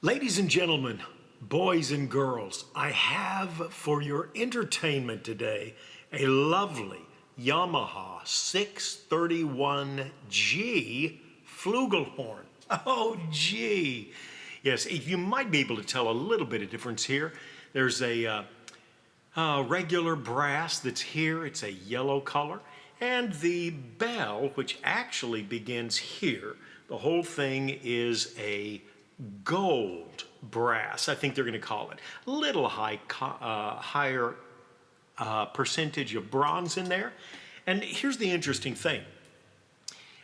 Ladies and gentlemen, boys and girls, I have for your entertainment today a lovely Yamaha 631G flugelhorn. Oh, gee. Yes, you might be able to tell a little bit of difference here. There's a regular brass that's here. It's a yellow color. And the bell, which actually begins here, the whole thing is a gold brass, I think they're going to call it. A little higher percentage of bronze in there. And here's the interesting thing.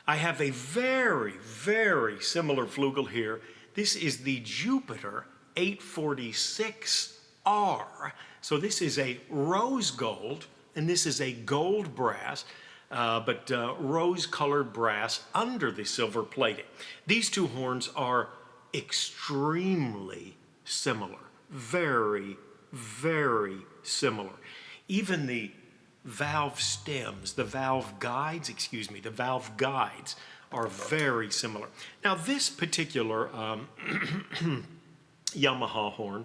I have a very, very similar flugel here. This is the Jupiter 846R. So this is a rose gold, and this is a gold brass, but rose-colored brass under the silver plating. These two horns are extremely similar. Very, very similar. Even the valve stems, the valve guides are very similar. Now this particular Yamaha horn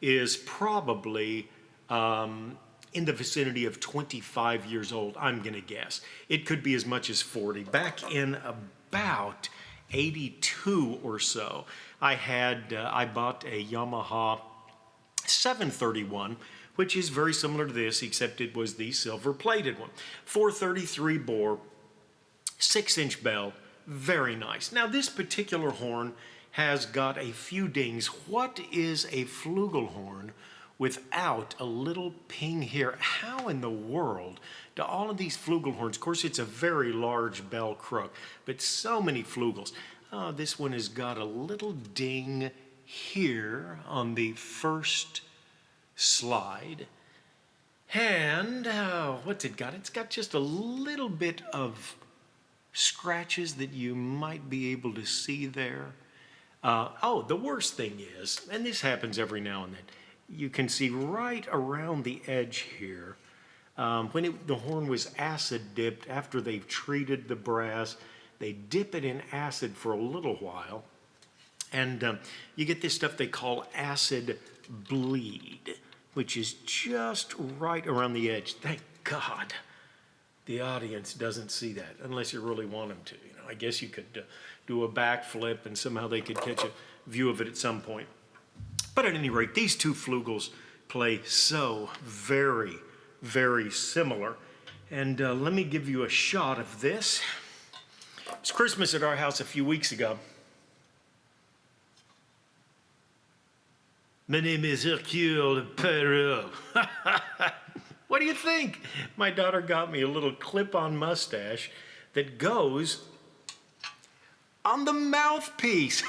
is probably in the vicinity of 25 years old, I'm gonna guess. It could be as much as 40. Back in about 82 or so, I bought a Yamaha 731, which is very similar to this, except it was the silver-plated one. 433 bore, 6-inch bell, very nice. Now this particular horn has got a few dings. What is a flugelhorn without a little ping here? How in the world do all of these flugelhorns, of course it's a very large bell crook, but so many flugels. This one has got a little ding here on the first slide. And what's it got? It's got just a little bit of scratches that you might be able to see there. The worst thing is, and this happens every now and then, you can see right around the edge here, when the horn was acid dipped after they've treated the brass, they dip it in acid for a little while, and you get this stuff they call acid bleed, which is just right around the edge. Thank God the audience doesn't see that, unless you really want them to. You know, I guess you could do a backflip and somehow they could catch a view of it at some point. But at any rate, these two flugels play so very, very similar. And let me give you a shot of this. It was Christmas at our house a few weeks ago. My name is Hercule Poirot. What do you think? My daughter got me a little clip-on mustache that goes on the mouthpiece.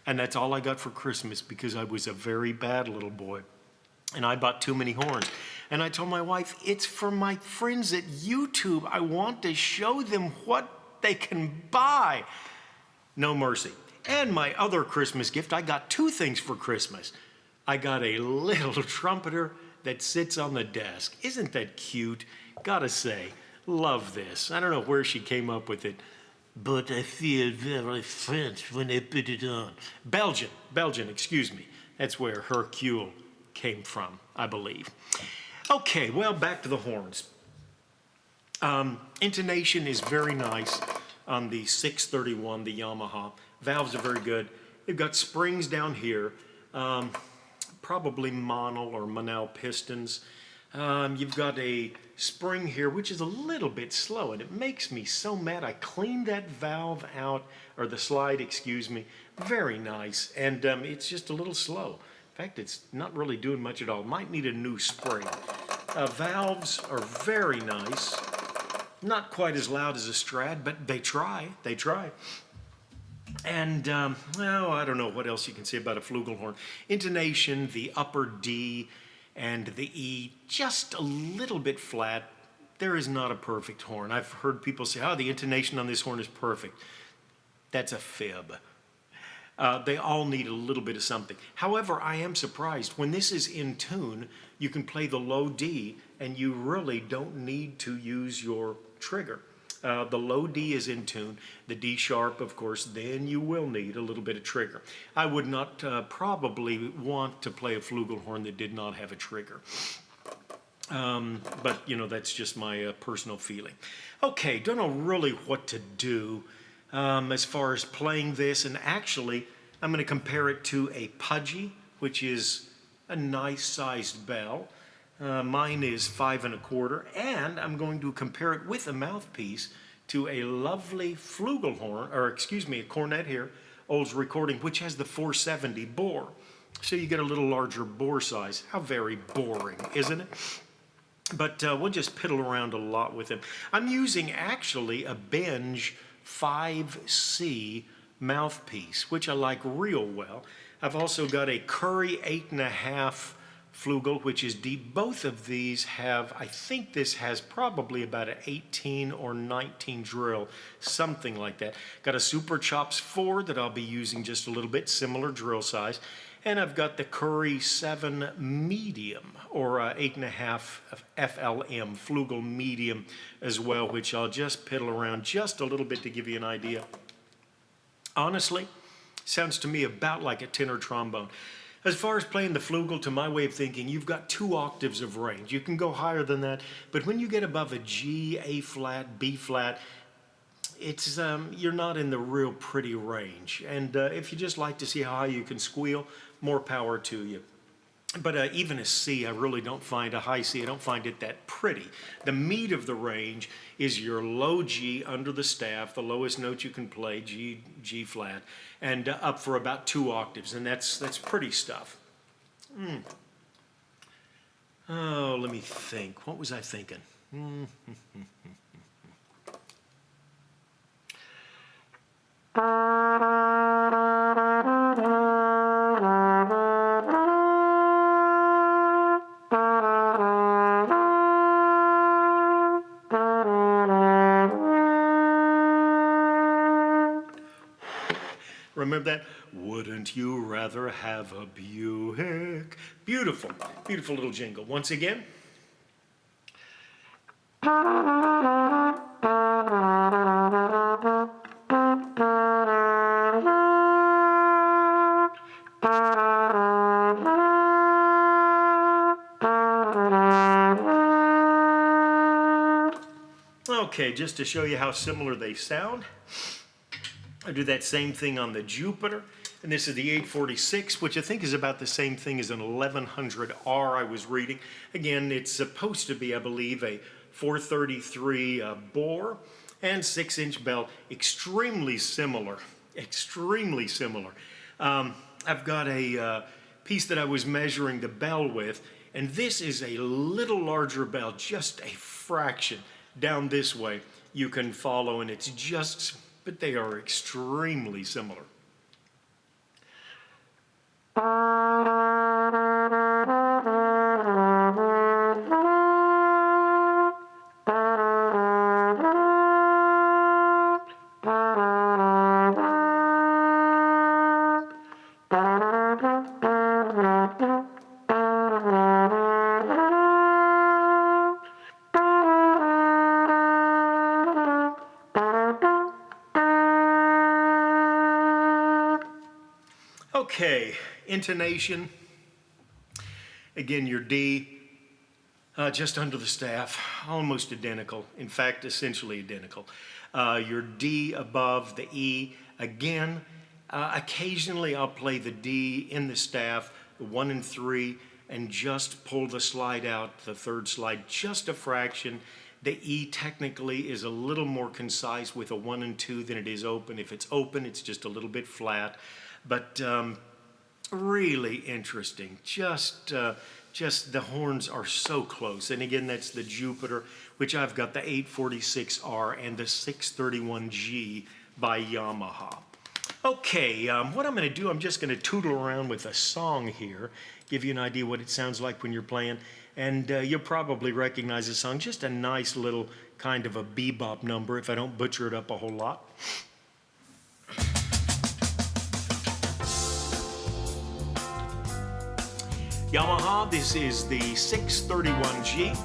And that's all I got for Christmas because I was a very bad little boy. And I bought too many horns. And I told my wife, it's for my friends at YouTube. I want to show them what they can buy. No mercy. And my other Christmas gift, I got two things for Christmas. I got a little trumpeter that sits on the desk. Isn't that cute? Gotta say, love this. I don't know where she came up with it, but I feel very French when I put it on. Belgian, excuse me. That's where Hercule came from, I believe. Okay, well, back to the horns. Intonation is very nice on the 631, the Yamaha. Valves are very good. They've got springs down here, probably Monel or Monel pistons. You've got a spring here, which is a little bit slow, and it makes me so mad. I cleaned that valve out, or the slide, excuse me. Very nice, and it's just a little slow. In fact, it's not really doing much at all. Might need a new spring. Valves are very nice. Not quite as loud as a Strad, but they try. And, well, I don't know what else you can say about a flugelhorn. Intonation, the upper D and the E, just a little bit flat. There is not a perfect horn. I've heard people say, oh, the intonation on this horn is perfect. That's a fib. They all need a little bit of something. However, I am surprised. When this is in tune, you can play the low D, and you really don't need to use your trigger. The low D is in tune, the D sharp, of course, then you will need a little bit of trigger. I would not probably want to play a flugelhorn that did not have a trigger. But, you know, that's just my personal feeling. Okay, don't know really what to do as far as playing this, and actually I'm going to compare it to a hhuuggee, which is a nice sized bell. Mine is 5 1/4, and I'm going to compare it with a mouthpiece to a lovely flugelhorn, or excuse me, a cornet here, Olds Recording, which has the 470 bore. So you get a little larger bore size. How very boring, isn't it? But we'll just piddle around a lot with them. I'm using actually a Benge 5C mouthpiece, which I like real well. I've also got a Curry 8 1/2 Flugel, which is deep. Both of these have, I think this has probably about an 18 or 19 drill, something like that. Got a Super Chops 4 that I'll be using just a little bit, similar drill size. And I've got the Curry 7 medium, or 8 1/2 FLM, Flugel medium as well, which I'll just piddle around just a little bit to give you an idea. Honestly, sounds to me about like a tenor trombone. As far as playing the flugel, to my way of thinking, you've got 2 octaves of range. You can go higher than that, but when you get above a G, A flat, B flat, it's you're not in the real pretty range. And if you just like to see how high you can squeal, more power to you. But even a C, I really don't find a high C, I don't find it that pretty. The meat of the range is your low G under the staff, the lowest note you can play, G flat, and up for about 2 octaves, and that's pretty stuff. Oh, let me think. What was I thinking? Remember that? Wouldn't you rather have a Buick? Beautiful, beautiful little jingle. Once again. Okay, just to show you how similar they sound, I do that same thing on the Jupiter, and this is the 846, which I think is about the same thing as an 1100R I was reading. Again, it's supposed to be, I believe, a 433 bore and 6-inch bell. Extremely similar, extremely similar. I've got a piece that I was measuring the bell with, and this is a little larger bell, just a fraction down this way. You can follow, and it's just, but they are extremely similar. Okay, intonation, again your D, just under the staff, almost identical, in fact essentially identical. Your D above the E, again, occasionally I'll play the D in the staff, the 1 and 3, and just pull the slide out, the third slide, just a fraction. The E technically is a little more concise with a 1 and 2 than it is open. If it's open, it's just a little bit flat. But really interesting. Just the horns are so close. And again, that's the Jupiter, which I've got the 846R and the 631G by Yamaha. Okay, what I'm going to do, I'm just going to tootle around with a song here, give you an idea what it sounds like when you're playing. And you'll probably recognize the song. Just a nice little kind of a bebop number if I don't butcher it up a whole lot. Yamaha, this is the 631G.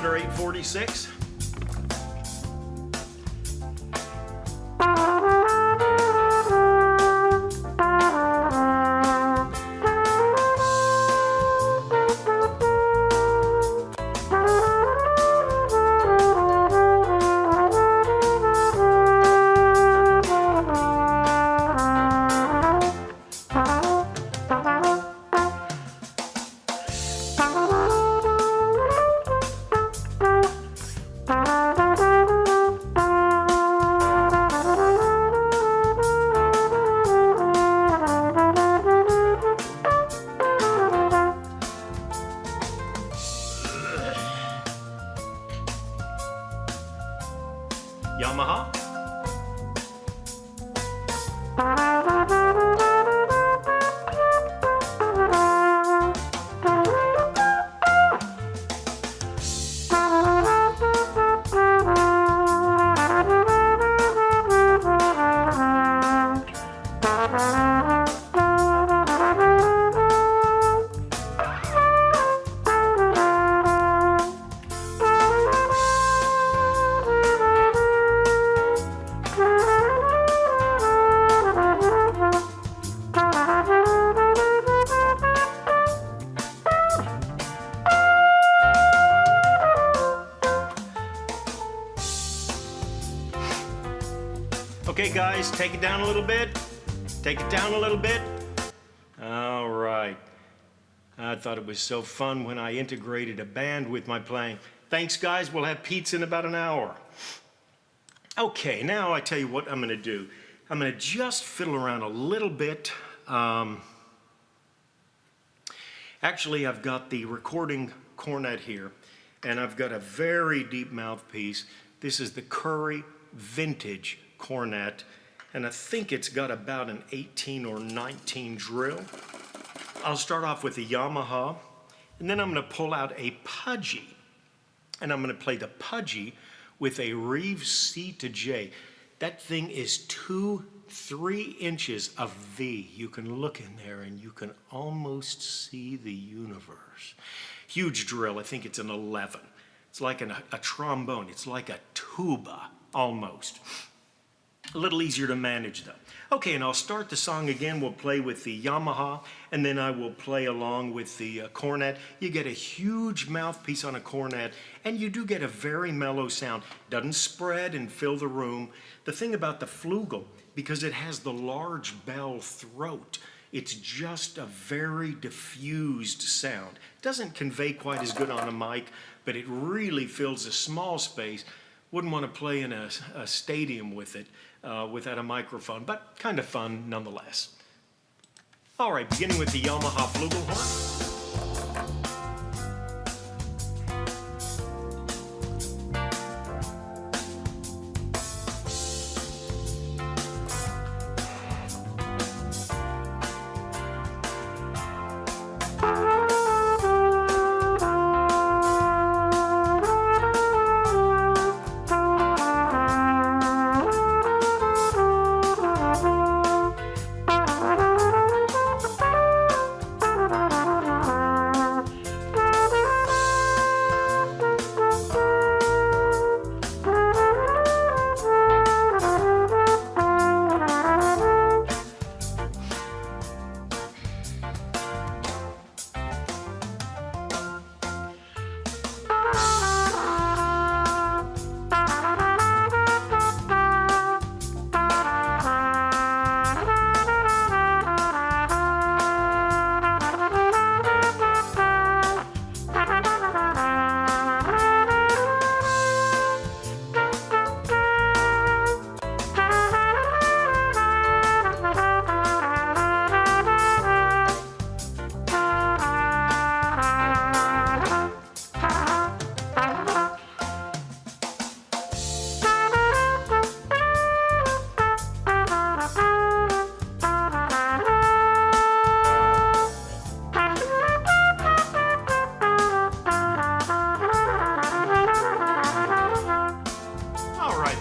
Jupiter 846. Yamaha. Okay guys, take it down a little bit. Take it down a little bit. All right. I thought it was so fun when I integrated a band with my playing. Thanks guys, we'll have pizza in about an hour. Okay, now I tell you what I'm gonna do. I'm gonna just fiddle around a little bit. Actually, I've got the recording cornet here, and I've got a very deep mouthpiece. This is the Curry Vintage cornet, and I think it's got about an 18 or 19 drill. I'll start off with the Yamaha, and then I'm going to pull out a Puje, and I'm going to play the Puje with a Reeve C to J. That thing is 2-3 inches of V. You can look in there and you can almost see the universe. Huge drill. I think it's an 11. It's like a trombone. It's like a tuba almost. A little easier to manage though. Okay, and I'll start the song again. We'll play with the Yamaha, and then I will play along with the cornet. You get a huge mouthpiece on a cornet, and you do get a very mellow sound. Doesn't spread and fill the room. The thing about the flugel, because it has the large bell throat, it's just a very diffused sound. It doesn't convey quite as good on a mic, but it really fills a small space. Wouldn't want to play in a stadium with it without a microphone, but kind of fun nonetheless. All right, beginning with the Yamaha flugelhorn.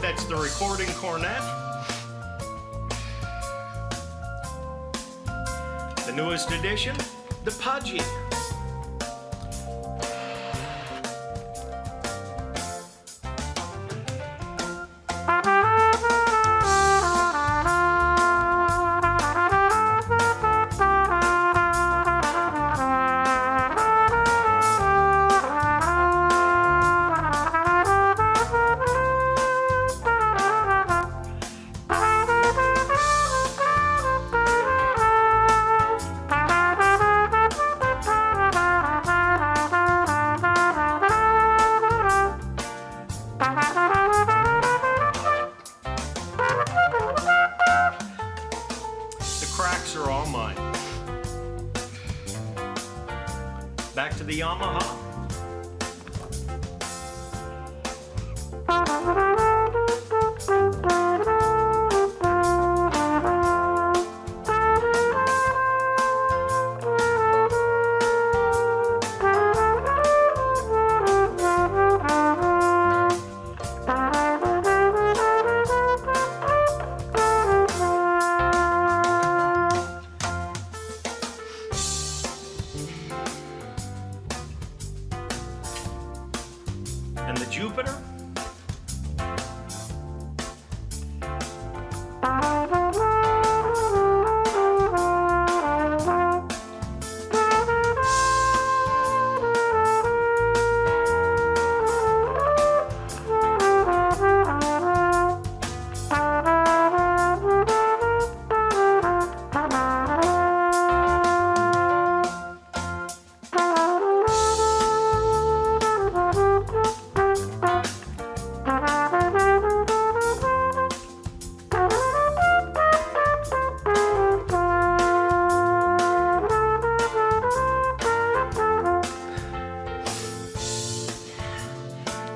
That's the recording cornet. The newest edition, the Puje. The cracks are all mine. Back to the Yamaha. And the Jupiter.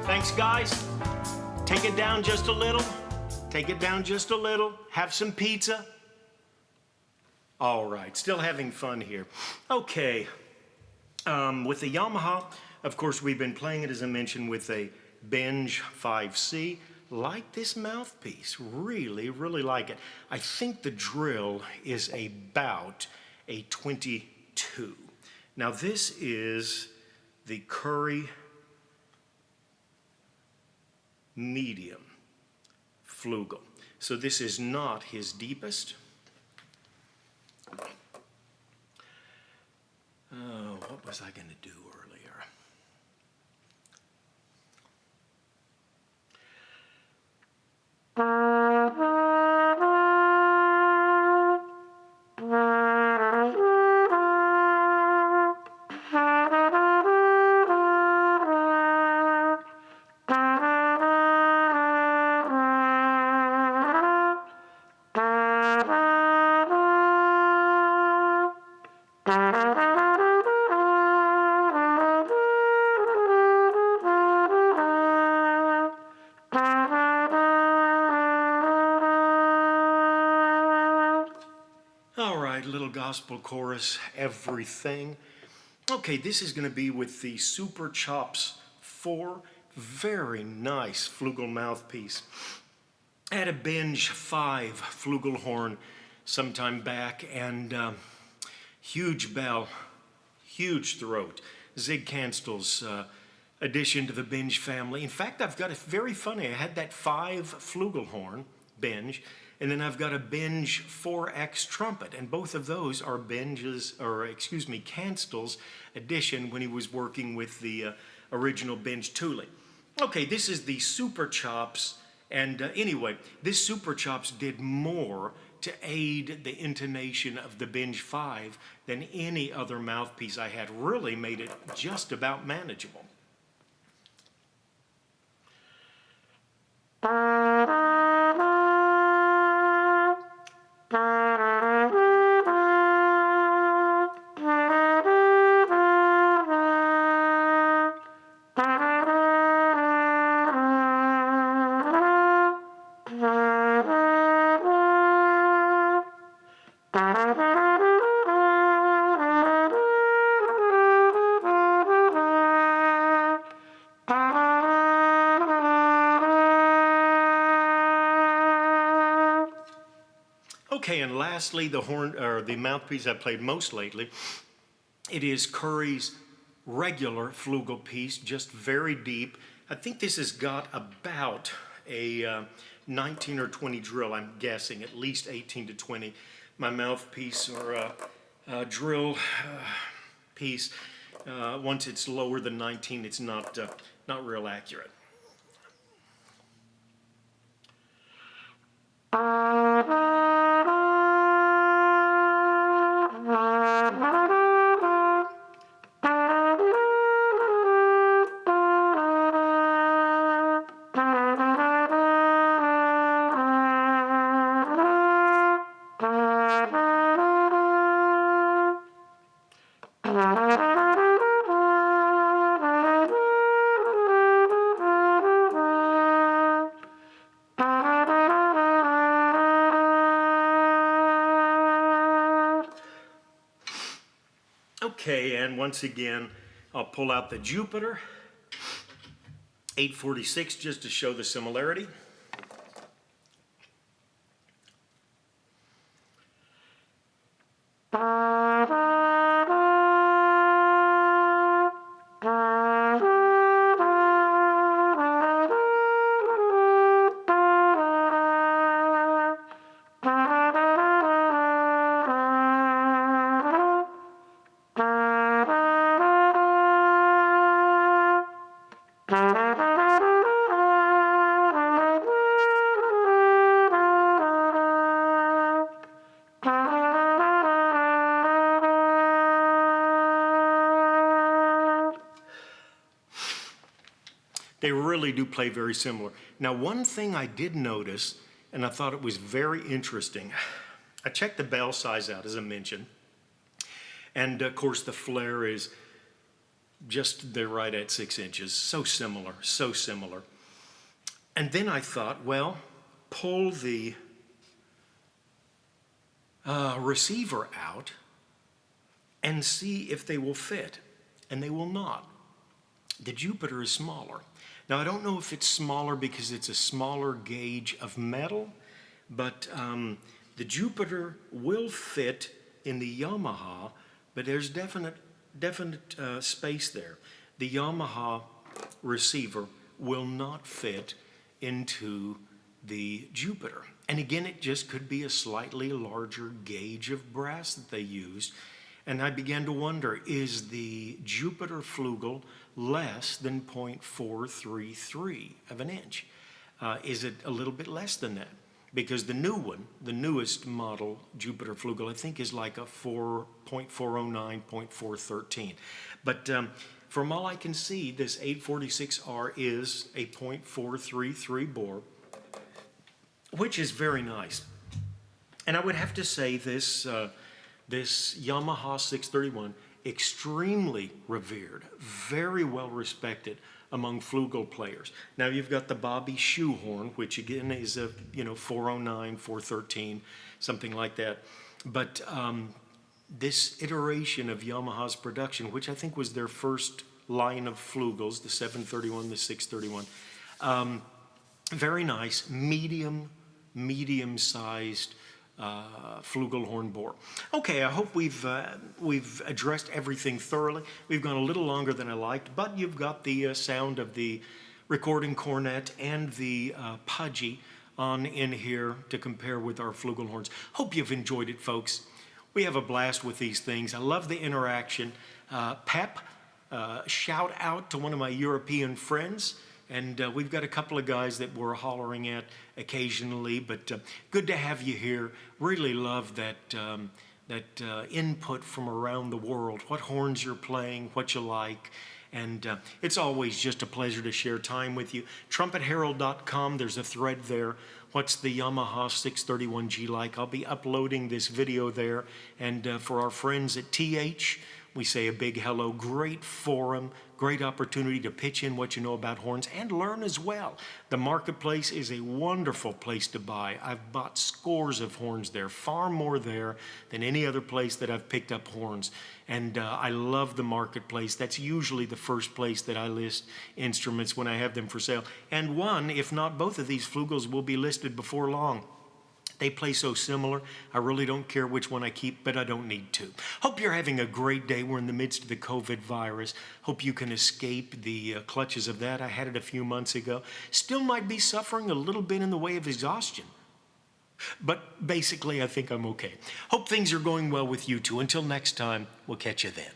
Thanks, guys. Take it down just a little. Take it down just a little. Have some pizza. All right, still having fun here. Okay, with the Yamaha, of course, we've been playing it, as I mentioned, with a Binge 5C. Like this mouthpiece, really, really like it. I think the drill is about a 22. Now, this is the Curry medium Flugel. So this is not his deepest. Oh, what was I going to do earlier? All right, little gospel chorus, everything. Okay, this is going to be with the Super Chops 4. Very nice Flugel mouthpiece. I had a Binge 5 Flugel horn sometime back, and huge bell, huge throat. Zig Canstle's addition to the Binge family. In fact, I've got a very funny, I had that 5 Flugel horn, Binge, and then I've got a Binge 4X trumpet, and both of those are Canstle's addition when he was working with the original Binge tooling. Okay, this is the Super Chops, and anyway, this Super Chops did more to aid the intonation of the Binge 5 than any other mouthpiece I had. Really made it just about manageable. Okay, and lastly, the horn or the mouthpiece I played most lately, it is Curry's regular Flugel piece, just very deep. I think this has got about a 19 or 20 drill, I'm guessing, at least 18 to 20. My mouthpiece or drill piece, once it's lower than 19, it's not real accurate. Okay, and once again, I'll pull out the Jupiter 846 just to show the similarity. They really do play very similar. Now, one thing I did notice, and I thought it was very interesting, I checked the bell size out, as I mentioned, and of course the flare is just, they're right at 6 inches. So similar, so similar. And then I thought, well, pull the receiver out and see if they will fit, and they will not. The Jupiter is smaller. Now, I don't know if it's smaller because it's a smaller gauge of metal, but the Jupiter will fit in the Yamaha, but there's definite space there. The Yamaha receiver will not fit into the Jupiter. And again, it just could be a slightly larger gauge of brass that they used. And I began to wonder, is the Jupiter Flugel less than 0.433 of an inch? Is it a little bit less than that? Because the new one, the newest model Jupiter Flugel, I think is like a 4.409, 0.413. But from all I can see, this 846R is a 0.433 bore, which is very nice. And I would have to say this Yamaha 631, extremely revered, very well respected among flugel players. Now you've got the Bobby shoehorn, which again is a 409, 413, something like that. But this iteration of Yamaha's production, which I think was their first line of flugels, the 731, the 631, very nice, medium-sized flugelhorn bore. Okay, I hope we've addressed everything thoroughly. We've gone a little longer than I liked, but you've got the sound of the recording cornet and the hhuuggee on in here to compare with our flugelhorns. Hope you've enjoyed it, folks. We have a blast with these things. I love the interaction. Pep, shout out to one of my European friends. And we've got a couple of guys that we're hollering at occasionally, but good to have you here. Really love that input from around the world, what horns you're playing, what you like. And it's always just a pleasure to share time with you. TrumpetHerald.com, there's a thread there. What's the Yamaha 631G like? I'll be uploading this video there. And for our friends at TH, we say a big hello. Great forum, great opportunity to pitch in what you know about horns and learn as well. The marketplace is a wonderful place to buy. I've bought scores of horns there, far more there than any other place that I've picked up horns. And I love the marketplace. That's usually the first place that I list instruments when I have them for sale. And one, if not both of these flugels will be listed before long. They play so similar, I really don't care which one I keep, but I don't need to. Hope you're having a great day. We're in the midst of the COVID virus. Hope you can escape the clutches of that. I had it a few months ago. Still might be suffering a little bit in the way of exhaustion. But basically, I think I'm okay. Hope things are going well with you too. Until next time, we'll catch you then.